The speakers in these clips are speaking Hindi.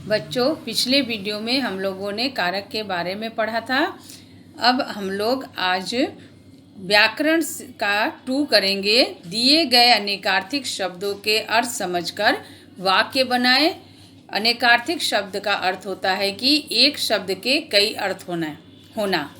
बच्चों, पिछले वीडियो में हम लोगों ने कारक के बारे में पढ़ा था। अब हम लोग आज व्याकरण का 2 करेंगे। दिए गए अनेकार्थिक शब्दों के अर्थ समझकर वाक्य बनाएं। अनेकार्थिक शब्द का अर्थ होता है कि एक शब्द के कई अर्थ होना।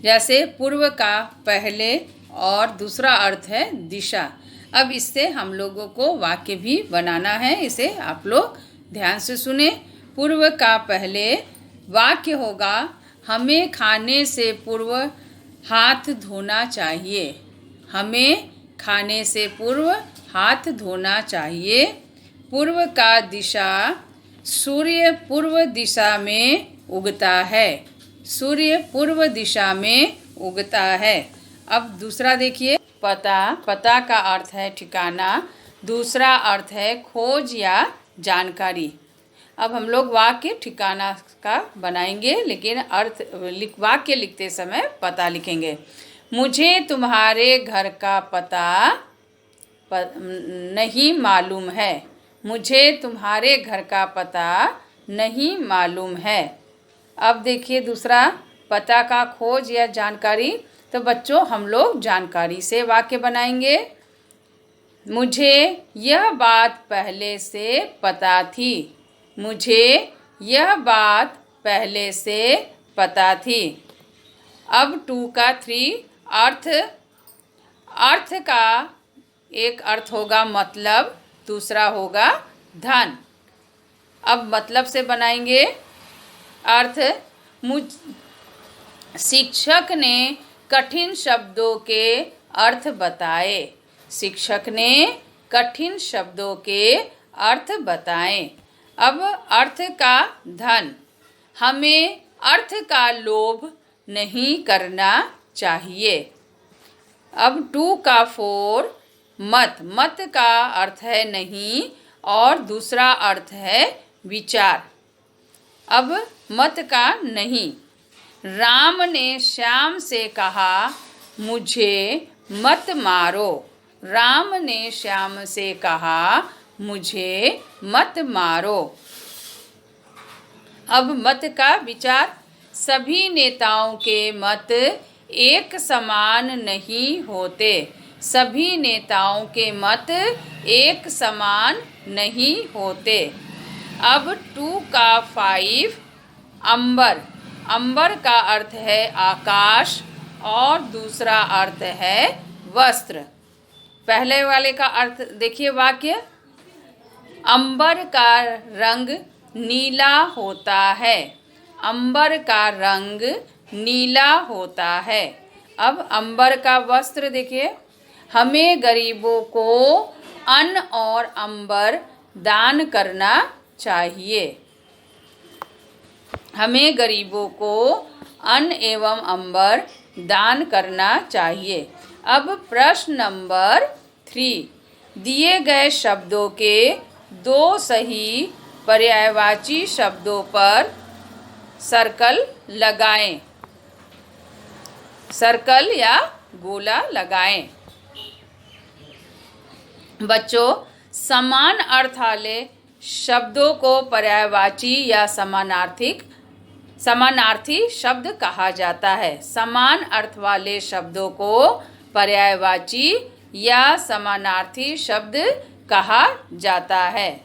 जैसे पूर्व का पहले और दूसरा अर्थ है दिशा। अब इससे हम लोगों को वाक्य भी बनाना है, इसे आप लोग ध्यान से सुने। पूर्व का पहले वाक्य होगा, हमें खाने से पूर्व हाथ धोना चाहिए। हमें खाने से पूर्व हाथ धोना चाहिए। पूर्व का दिशा, सूर्य पूर्व दिशा में उगता है। सूर्य पूर्व दिशा में उगता है। अब दूसरा देखिए, पता का अर्थ है ठिकाना। दूसरा अर्थ है खोज या जानकारी। अब हम लोग वाक्य ठिकाना का बनाएंगे, लेकिन वाक्य लिखते समय पता लिखेंगे। मुझे तुम्हारे घर का पता नहीं मालूम है। मुझे तुम्हारे घर का पता नहीं मालूम है। अब देखिए दूसरा, पता का खोज या जानकारी। तो बच्चों, हम लोग जानकारी से वाक्य बनाएंगे। मुझे यह बात पहले से पता थी। मुझे यह बात पहले से पता थी। अब 2 का 3 अर्थ का एक अर्थ होगा मतलब, दूसरा होगा धन। अब मतलब से बनाएंगे अर्थ। शिक्षक ने कठिन शब्दों के अर्थ बताए। शिक्षक ने कठिन शब्दों के अर्थ बताएं। अब अर्थ का धन, हमें अर्थ का लोभ नहीं करना चाहिए। अब 2 का 4 मत का अर्थ है नहीं और दूसरा अर्थ है विचार। अब मत का नहीं, राम ने श्याम से कहा मुझे मत मारो। राम ने श्याम से कहा मुझे मत मारो। अब मत का विचार, सभी नेताओं के मत एक समान नहीं होते। सभी नेताओं के मत एक समान नहीं होते। अब 2 का 5 अंबर का अर्थ है आकाश और दूसरा अर्थ है वस्त्र। पहले वाले का अर्थ देखिए, वाक्य, अंबर का रंग नीला होता है। अंबर का रंग नीला होता है। अब अंबर का वस्त्र देखिए, हमें गरीबों को अन्न और अंबर दान करना चाहिए। हमें गरीबों को अन्न एवं अंबर दान करना चाहिए। अब प्रश्न नंबर 3, दिए गए शब्दों के 2 सही पर्यायवाची शब्दों पर सर्कल लगाएं। सर्कल या गोला लगाएं। बच्चों, समान अर्थ वाले शब्दों को पर्यायवाची या समानार्थी शब्द कहा जाता है। समान अर्थ वाले शब्दों को पर्यायवाची या समानार्थी शब्द कहा जाता है।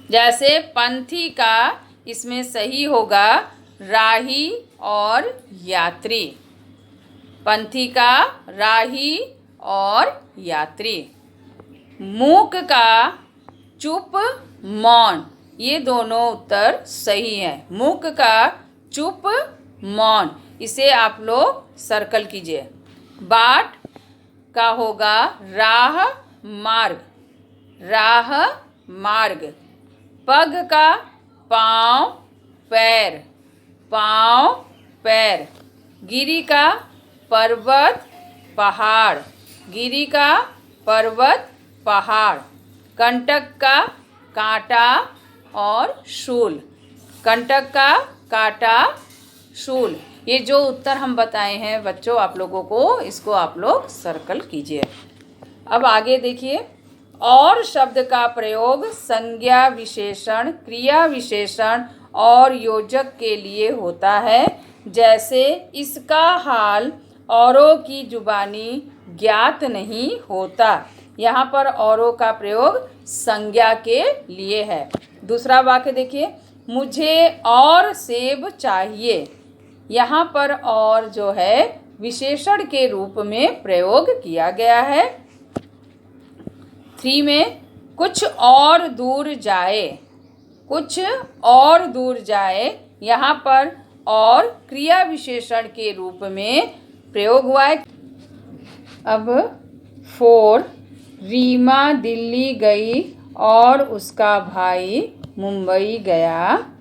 जैसे पंथी का इसमें सही होगा राही और यात्री। पंथी का राही और यात्री। मूक का चुप मौन, ये दोनों उत्तर सही है। मूक का चुप मौन, इसे आप लोग सर्कल कीजिए। बाट का होगा राह मार्ग। राह मार्ग। पग का पाँव पैर। पाँव पैर। गिरी का पर्वत पहाड़। गिरी का पर्वत पहाड़। कंटक का कांटा और शूल। कंटक का कांटा शूल। ये जो उत्तर हम बताए हैं बच्चों आप लोगों को, इसको आप लोग सर्कल कीजिए। अब आगे देखिए, और शब्द का प्रयोग संज्ञा विशेषण, क्रिया विशेषण और योजक के लिए होता है। जैसे इसका हाल औरों की जुबानी ज्ञात नहीं होता। यहाँ पर औरों का प्रयोग संज्ञा के लिए है। दूसरा वाक्य देखिए, मुझे और सेब चाहिए। यहाँ पर और जो है विशेषण के रूप में प्रयोग किया गया है। 3 में कुछ और दूर जाए, कुछ और दूर जाए, यहाँ पर और क्रिया विशेषण के रूप में प्रयोग हुआ है। अब 4, रीमा दिल्ली गई और उसका भाई मुंबई गया।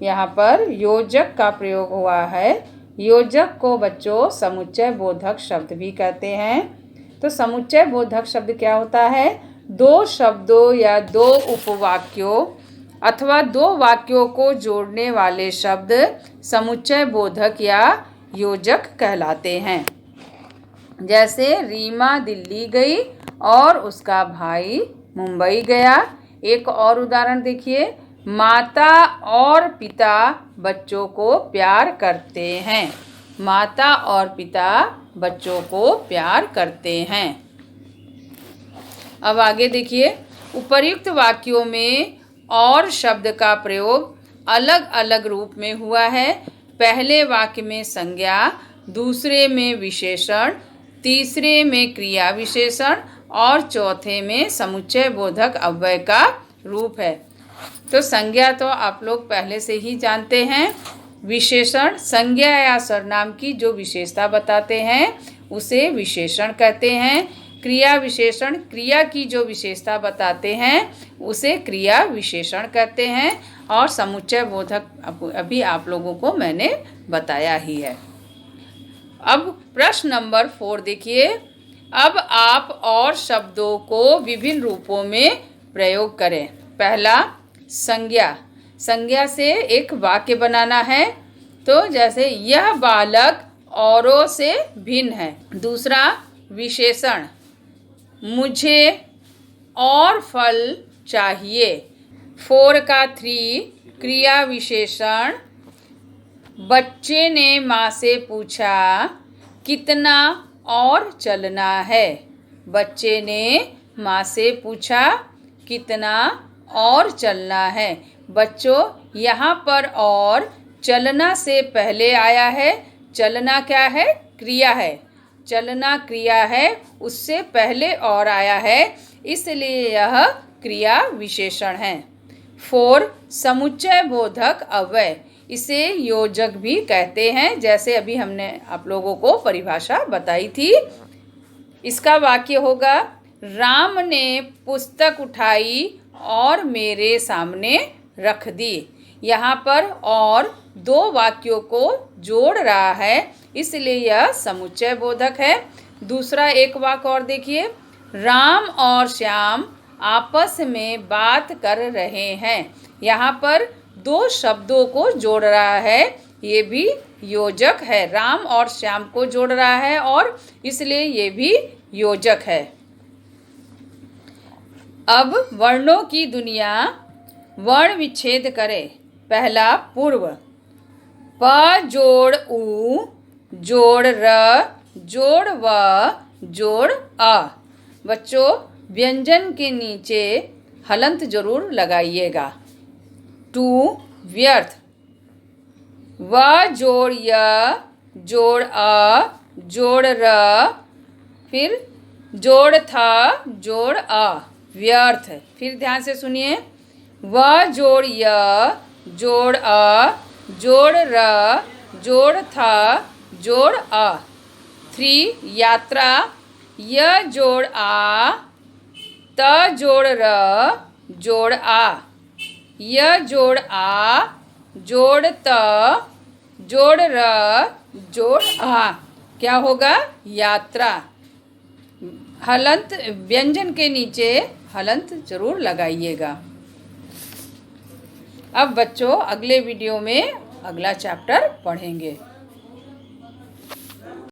यहाँ पर योजक का प्रयोग हुआ है। योजक को बच्चों समुच्चय बोधक शब्द भी कहते हैं। तो समुच्चय बोधक शब्द क्या होता है? 2 शब्दों या 2 उपवाक्यों अथवा 2 वाक्यों को जोड़ने वाले शब्द समुच्चय बोधक या योजक कहलाते हैं। जैसे रीमा दिल्ली गई और उसका भाई मुंबई गया। एक और उदाहरण देखिए, माता और पिता बच्चों को प्यार करते हैं। माता और पिता बच्चों को प्यार करते हैं। अब आगे देखिए, उपर्युक्त वाक्यों में और शब्द का प्रयोग अलग अलग रूप में हुआ है। पहले वाक्य में संज्ञा, दूसरे में विशेषण, तीसरे में क्रिया विशेषण और चौथे में समुच्चय बोधक अव्यय का रूप है। तो संज्ञा तो आप लोग पहले से ही जानते हैं। विशेषण संज्ञा या सर्वनाम की जो विशेषता बताते हैं उसे विशेषण कहते हैं। क्रिया विशेषण क्रिया की जो विशेषता बताते हैं उसे क्रिया विशेषण कहते हैं। और समुच्चय बोधक अभी आप लोगों को मैंने बताया ही है। अब प्रश्न नंबर 4 देखिए। अब आप और शब्दों को विभिन्न रूपों में प्रयोग करें। पहला, संज्ञा। संज्ञा से एक वाक्य बनाना है। तो जैसे यह बालक औरों से भिन्न है। दूसरा, विशेषण, मुझे और फल चाहिए। 4 का 3, क्रिया विशेषण, बच्चे ने माँ से पूछा कितना और चलना है। बच्चे ने माँ से पूछा कितना और चलना है। बच्चों, यहाँ पर और चलना से पहले आया है। चलना क्या है? क्रिया है। चलना क्रिया है, उससे पहले और आया है, इसलिए यह क्रिया विशेषण है। 4, समुच्चय बोधक अव्यय। इसे योजक भी कहते हैं, जैसे अभी हमने आप लोगों को परिभाषा बताई थी। इसका वाक्य होगा, राम ने पुस्तक उठाई और मेरे सामने रख दी। यहाँ पर और 2 वाक्यों को जोड़ रहा है, इसलिए यह समुच्चय बोधक है। दूसरा एक वाक्य और देखिए, राम और श्याम आपस में बात कर रहे हैं। यहाँ पर 2 शब्दों को जोड़ रहा है, ये भी योजक है। राम और श्याम को जोड़ रहा है और इसलिए ये भी योजक है। अब वर्णों की दुनिया, वर्ण विच्छेद करें। पहला, पूर्व। प जोड़ उ जोड़ र जोड़ व जोड़ अ। बच्चों, व्यंजन के नीचे हलंत जरूर लगाइएगा। 2, व्यर्थ। व जोड़ य जोड़ अ जोड़ र, फिर जोड़ थ जोड़ अ, व्यर्थ। फिर ध्यान से सुनिए, व जोड़ य जोड़ अ जोड़ र जोड़ थ जोड़ अ। 3, यात्रा। य जोड़ आ त जोड़ र जोड़ आ। य जोड़ आ जोड़ त जोड़ र जोड़ आ, क्या होगा? यात्रा। हलंत, व्यंजन के नीचे हलंत जरूर लगाइएगा। अब बच्चों, अगले वीडियो में अगला चैप्टर पढ़ेंगे।